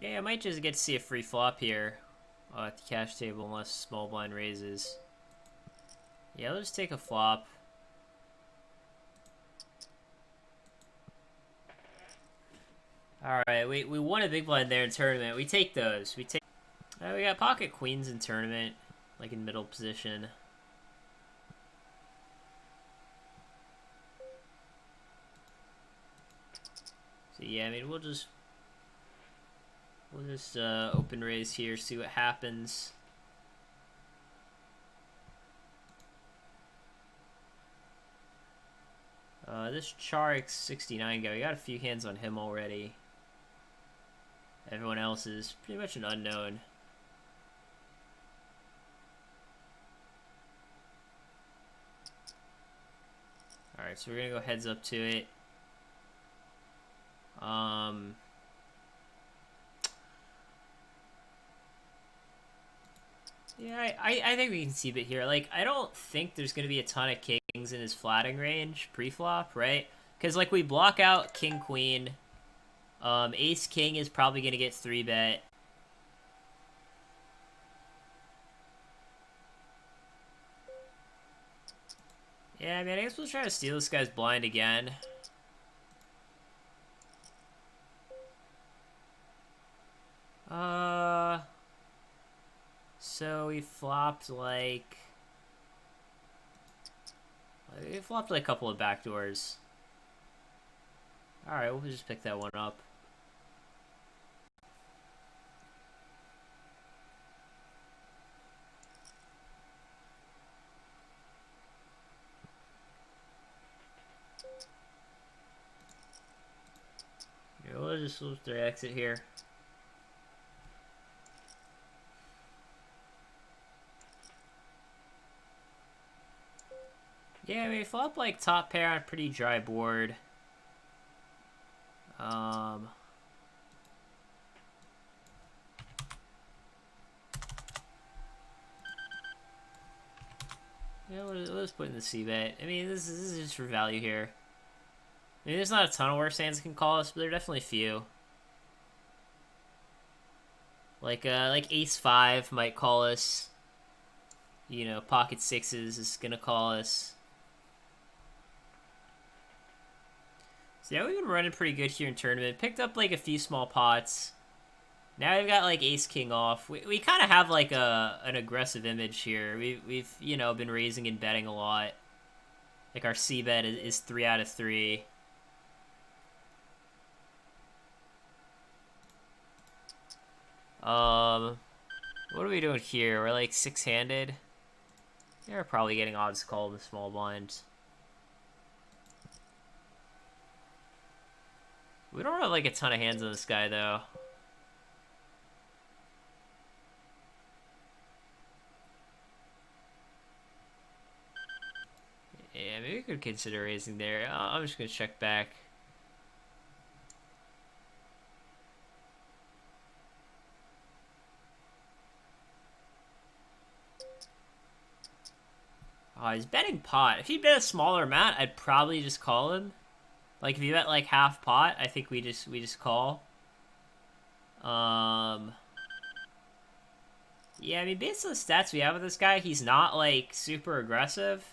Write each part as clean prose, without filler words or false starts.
Yeah, I might just get to see a free flop here at the cash table unless small blind raises. Yeah, let's take a flop. Alright, we won a big blind there in tournament. We take those. We got pocket queens in tournament, like in middle position. So yeah, I mean, we'll just open raise here, see what happens. This Charix 69 guy, we got a few hands on him already. Everyone else is pretty much an unknown. Alright, so we're gonna go heads up to it. Yeah, I think we can see it here. Like, I don't think there's going to be a ton of kings in his flatting range pre-flop, right? Because, like, we block out king, queen. Ace, king is probably going to get 3-bet. Yeah, I mean, I guess we'll try to steal this guy's blind again. So we flopped, like... We flopped, like, a couple of backdoors. Alright, we'll just pick that one up. Yeah, we'll just loop their exit here. Yeah, we flop like top pair on a pretty dry board. Yeah, let's put in the c-bet. I mean, this is just for value here. I mean, there's not a ton of worse hands that can call us, but there are definitely few. Like ace 5 might call us. You know, pocket sixes is gonna call us. So yeah, we've been running pretty good here in tournament. Picked up like a few small pots. Now we've got like ace king off. We kind of have like an aggressive image here. We've you know been raising and betting a lot. Like our c bet is 3 out of 3. What are we doing here? We're like 6-handed. Yeah, we're probably getting odds called with small blinds. We don't have like a ton of hands on this guy though. Yeah, maybe we could consider raising there. I'm just gonna check back. Oh, he's betting pot. If he bet a smaller amount, I'd probably just call him. Like if you bet like half pot, I think we just call. Yeah, I mean based on the stats we have with this guy, he's not like super aggressive.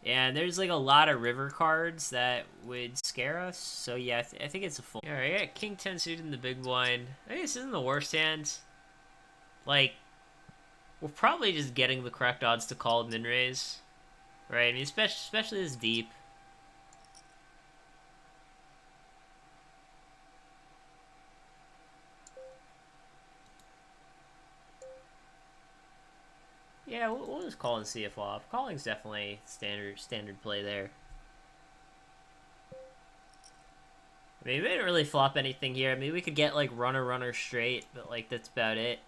And there's like a lot of river cards that would scare us. So yeah, I think it's a full. Alright, I got king 10 suited in the big blind. I think this isn't the worst hand. Like, we're probably just getting the correct odds to call min raise. Right? I mean, especially this deep. Yeah, we'll just call and see a flop. Calling's definitely standard play there. I mean, we didn't really flop anything here. I mean, we could get, like, runner straight, but, like, that's about it.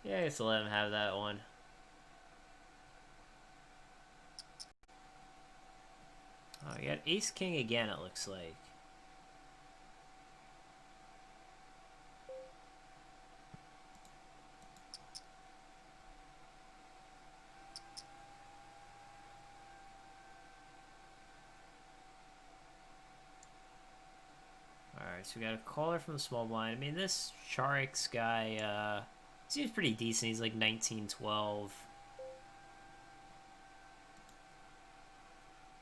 Yeah, I guess I'll let him have that one. Oh, we got ace-king again, it looks like. Alright, so we got a caller from the small blind. I mean, this Charix guy, seems pretty decent. He's like 1912.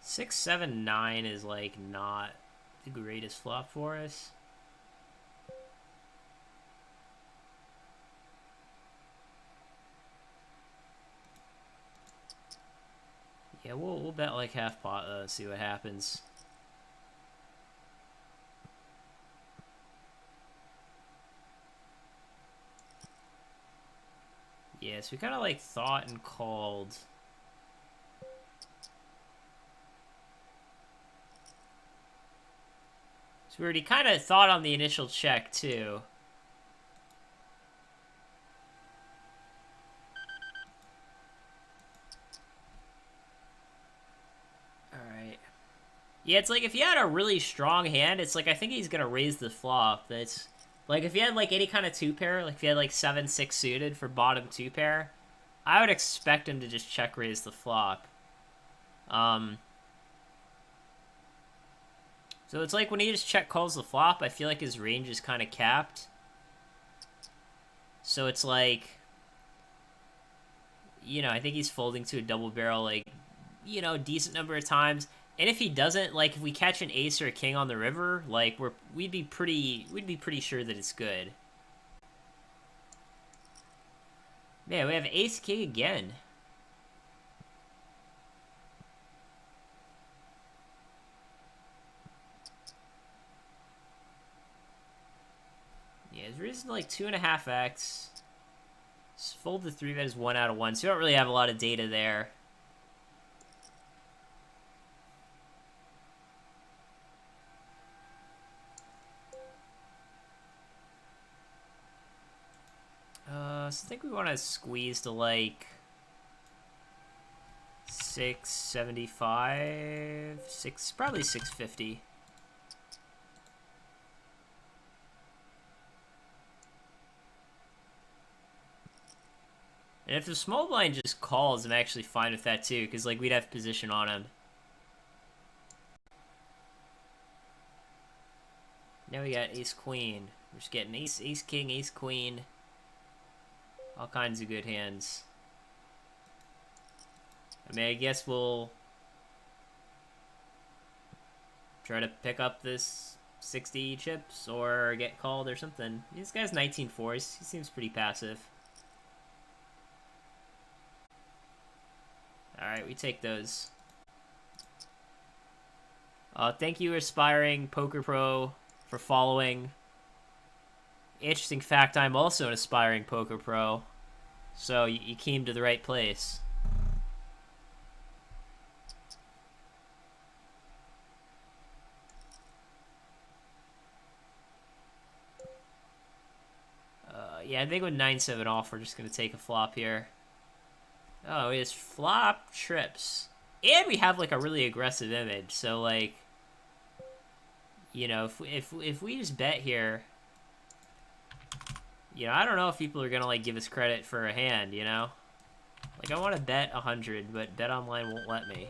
6-7-9 is like not the greatest flop for us. Yeah, we'll bet like half pot, see what happens. Yeah, so we kind of like thought and called. So we already kind of thought on the initial check too. Alright. Yeah, it's like if you had a really strong hand, it's like I think he's gonna raise the flop. That's like if you had like any kind of 2-pair, like if you had like 7-6 suited for bottom 2-pair, I would expect him to just check raise the flop. So it's like when he just check calls the flop, I feel like his range is kind of capped. So it's like, you know, I think he's folding to a double barrel, like, you know, decent number of times. And if he doesn't, like, if we catch an ace or a king on the river, like, we'd be pretty sure that it's good. Man, we have ace king again. Yeah, it's risen to like 2.5x. Fold the 3-bet is 1 out of 1, so you don't really have a lot of data there. So I think we want to squeeze to like 675, probably 650. And if the small blind just calls, I'm actually fine with that too, because like we'd have position on him. Now we got ace queen. We're just getting ace king, ace queen. All kinds of good hands. I mean, I guess we'll try to pick up this 60 chips or get called or something. This guy's 19-4s. He seems pretty passive. Alright, we take those. Thank you, Aspiring Poker Pro, for following. Interesting fact, I'm also an aspiring poker pro, so you came to the right place. Yeah, I think with 9-7 off, we're just going to take a flop here. Oh, it's flop trips. And we have, like, a really aggressive image, so, like, you know, if we just bet here, you know, I don't know if people are going to, like, give us credit for a hand, you know? Like, I want to bet 100, but BetOnline won't let me.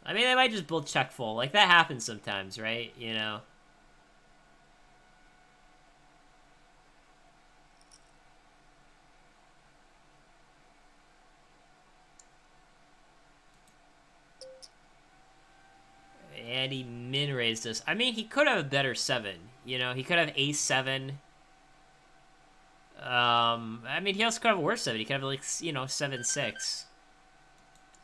I mean, they might just both check full. Like, that happens sometimes, right? You know? And he min-raised us. I mean, he could have a better 7. You know, he could have ace 7. I mean, he also could have a worse 7. He could have, like, you know, 7-6.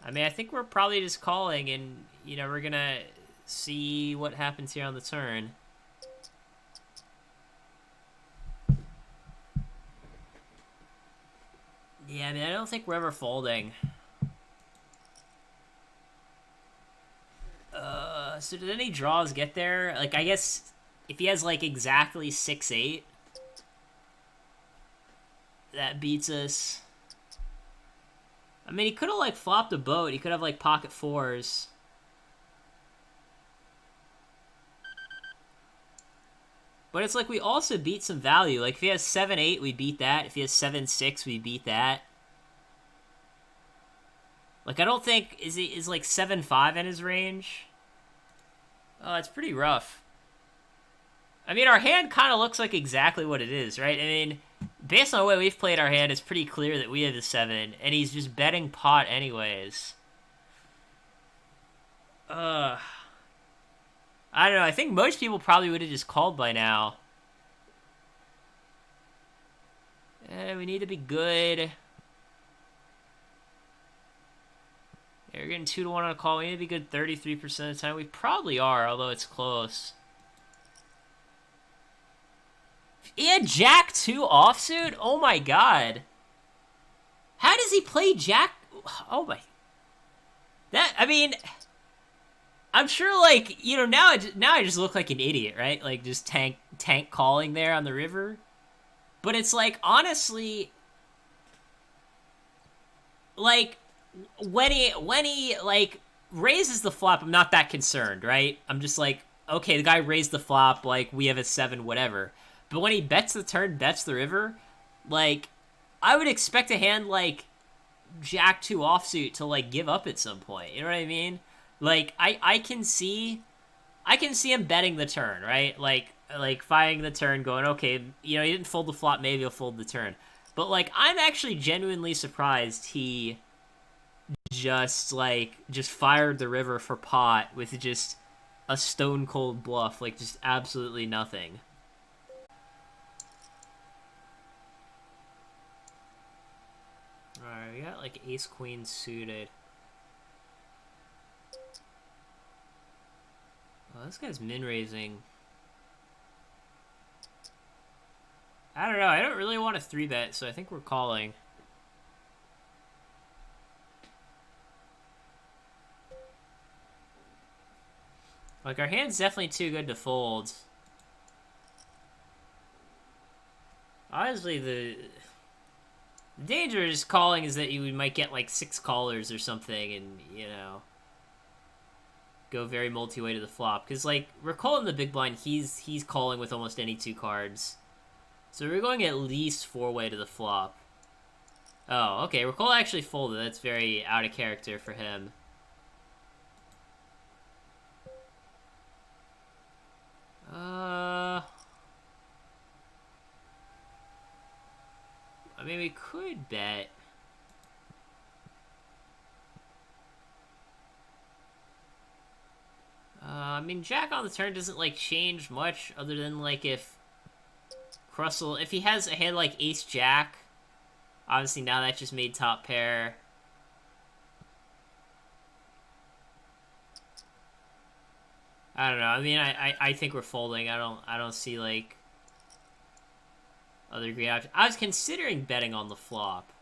I mean, I think we're probably just calling and, you know, we're gonna see what happens here on the turn. Yeah, I mean, I don't think we're ever folding. So did any draws get there? Like, I guess if he has, like, exactly 6-8, that beats us. I mean, he could have, like, flopped a boat. He could have, like, pocket 4s. But it's like we also beat some value. Like, if he has 7-8, we beat that. If he has 7-6, we beat that. Like, I don't think... Is like 7-5 in his range? Oh, it's pretty rough. I mean, our hand kind of looks like exactly what it is, right? I mean, based on the way we've played our hand, it's pretty clear that we have the 7, and he's just betting pot anyways. I don't know. I think most people probably would have just called by now. We need to be good. Yeah, we're getting 2-1 on a call. We need to be good 33% of the time. We probably are, although it's close. He had Jack 2 offsuit? Oh my god. How does he play Jack? Oh my. I mean, I'm sure, like, you know, now I just look like an idiot, right? Like, just tank calling there on the river. But it's like, honestly, like, when he like raises the flop, I'm not that concerned, right? I'm just like, okay, the guy raised the flop, like, we have a 7, whatever. But when he bets the turn, bets the river, like, I would expect a hand like Jack 2 offsuit to, like, give up at some point. You know what I mean? Like, I can see him betting the turn, right? Like firing the turn, going, okay, you know, he didn't fold the flop, maybe he'll fold the turn. But, like, I'm actually genuinely surprised he just fired the river for pot with just a stone cold bluff, like, just absolutely nothing. Alright, we got, like, ace-queen suited. Oh, this guy's min-raising. I don't know, I don't really want to 3-bet, so I think we're calling. Like, our hand's definitely too good to fold. Honestly, the danger of just calling is that you might get, like, 6 callers or something and, you know, go very multi-way to the flop. Because, like, we're calling the big blind, he's calling with almost any 2 cards. So we're going at least 4-way to the flop. Oh, okay, Recall actually folded. That's very out of character for him. I mean, we could bet. I mean, Jack on the turn doesn't, like, change much other than, like, if he has a hand like Ace-Jack, obviously now that just made top pair. I don't know. I mean, I think we're folding. I don't see, like, other great options. I was considering betting on the flop.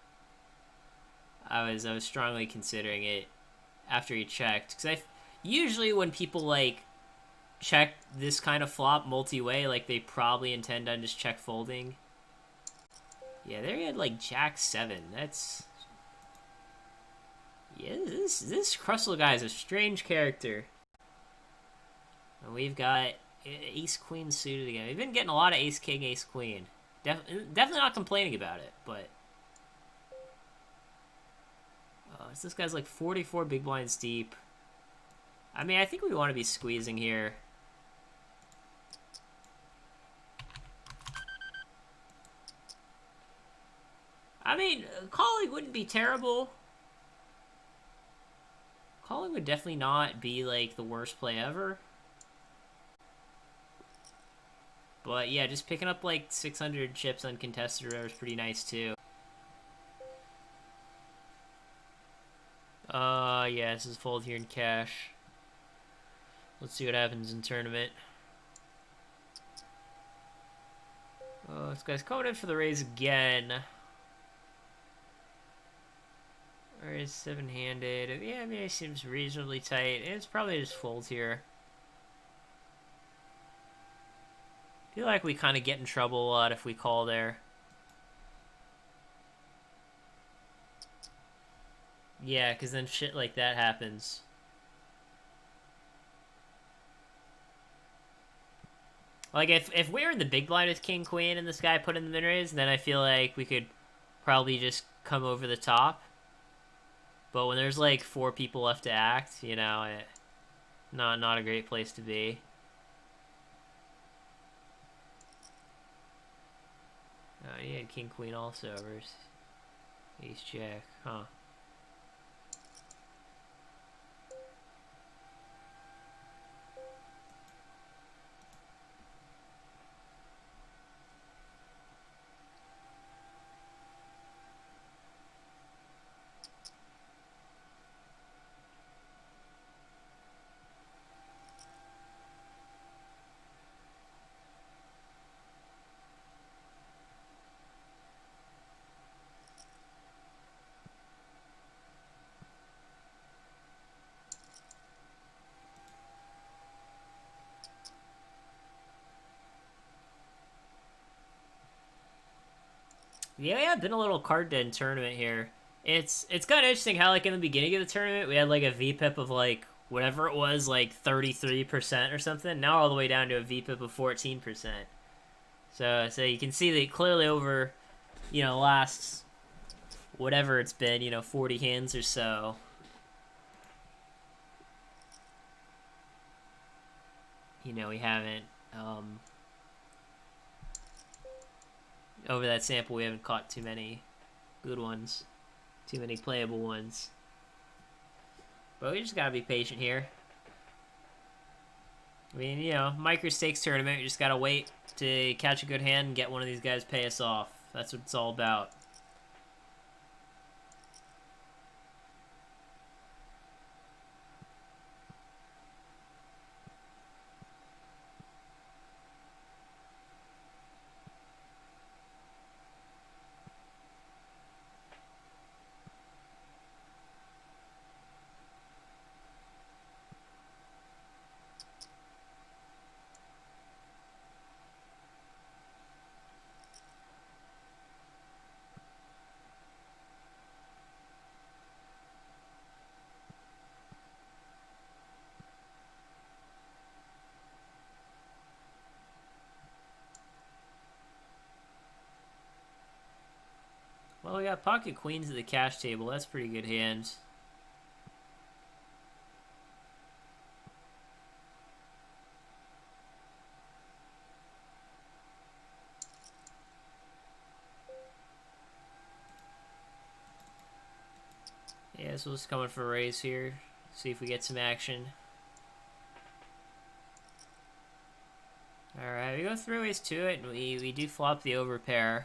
I was strongly considering it after he checked, because usually when people, like, check this kind of flop multi-way, like, they probably intend on just check folding. Yeah, there he had, like, Jack 7. That's... Yeah, this Krusell guy is a strange character. And we've got Ace-Queen suited again. We've been getting a lot of Ace-King, Ace-Queen. Definitely not complaining about it, but... Oh, this guy's like 44 big blinds deep. I mean, I think we want to be squeezing here. I mean, calling wouldn't be terrible. Calling would definitely not be, like, the worst play ever. But, yeah, just picking up, like, 600 chips uncontested or whatever is pretty nice, too. Yeah, this is fold here in cash. Let's see what happens in tournament. Oh, this guy's coming in for the raise again. Or is 7-handed? Yeah, I mean, it seems reasonably tight. It's probably just fold here. I feel like we kind of get in trouble a lot if we call there. Yeah, because then shit like that happens. Like, if we were in the big blind with King Queen and this guy put in the min raise, then I feel like we could probably just come over the top. But when there's like 4 people left to act, you know, not a great place to be. Oh, he had king queen also versus ace jack, huh? Yeah, I've been a little card den tournament here. It's kind of interesting how like in the beginning of the tournament we had like a VPIP of like whatever it was, like 33% or something. Now all the way down to a VPIP of 14%. So you can see that clearly over, you know, last whatever it's been, you know, 40 hands or so. You know, we haven't over that sample we haven't caught too many good ones, too many playable ones. But we just gotta be patient here. I mean, you know, micro stakes tournament, you just gotta wait to catch a good hand and get one of these guys pay us off. That's what it's all about. Well, we got pocket queens at the cash table. That's pretty good hands. Yeah, so let's coming for a raise here. See if we get some action. Alright, we go 3 ways to it, and we do flop the overpair.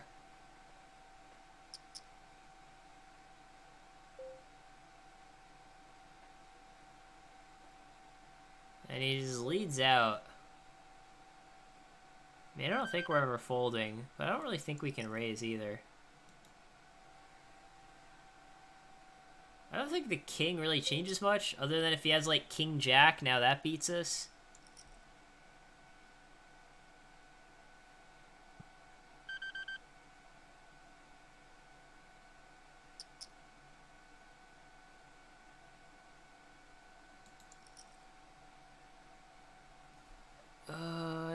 And he just leads out. I mean, I don't think we're ever folding, but I don't really think we can raise either. I don't think the king really changes much, other than if he has, like, king-jack, now that beats us.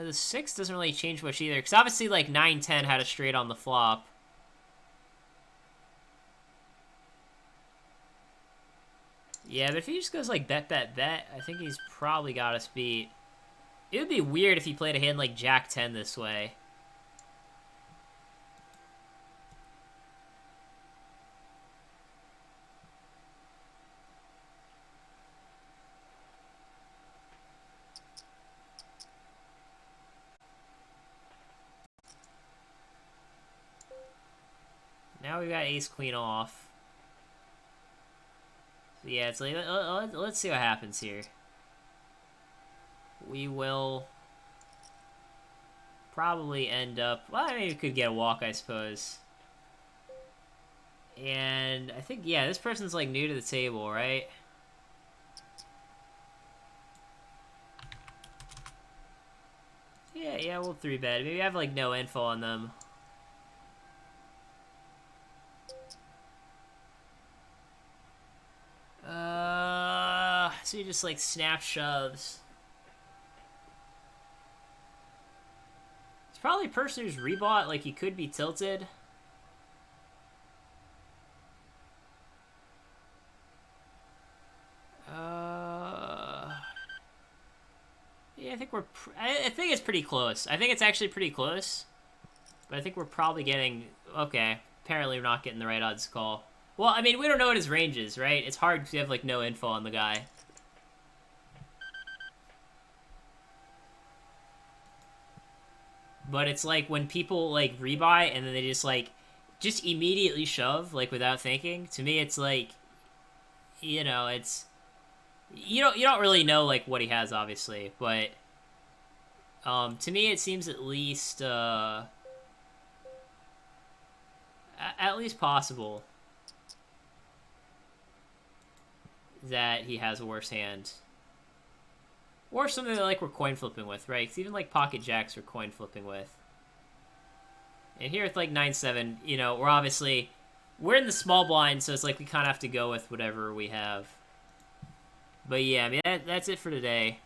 The 6 doesn't really change much either, because obviously, like, 9-10 had a straight on the flop. Yeah, but if he just goes, like, bet, bet, bet, I think he's probably got us beat. It would be weird if he played a hand like Jack-10 this way. Now we got ace-queen off. So yeah, it's like, let's see what happens here. We will probably end up... Well, I mean, we could get a walk, I suppose. And I think, yeah, this person's, like, new to the table, right? Yeah, we'll 3-bet. Maybe I have, like, no info on them. So he just, like, snap shoves. It's probably a person who's rebought, like, he could be tilted. Yeah, I think I think it's pretty close. I think it's actually pretty close. But I think we're probably getting... Okay, apparently we're not getting the right odds call. Well, I mean, we don't know what his range is, right? It's hard because we have, like, no info on the guy. But it's like when people, like, rebuy and then they just immediately shove, like, without thinking. To me, it's like, you know, it's... You don't really know, like, what he has, obviously, but... to me, it seems at least, at least possible that he has a worse hand. Or something that, like, we're coin flipping with, right? Because even, like, pocket jacks we're coin flipping with. And here with, like, 9-7, you know, we're in the small blind, so it's like we kind of have to go with whatever we have. But yeah, I mean, that's it for today.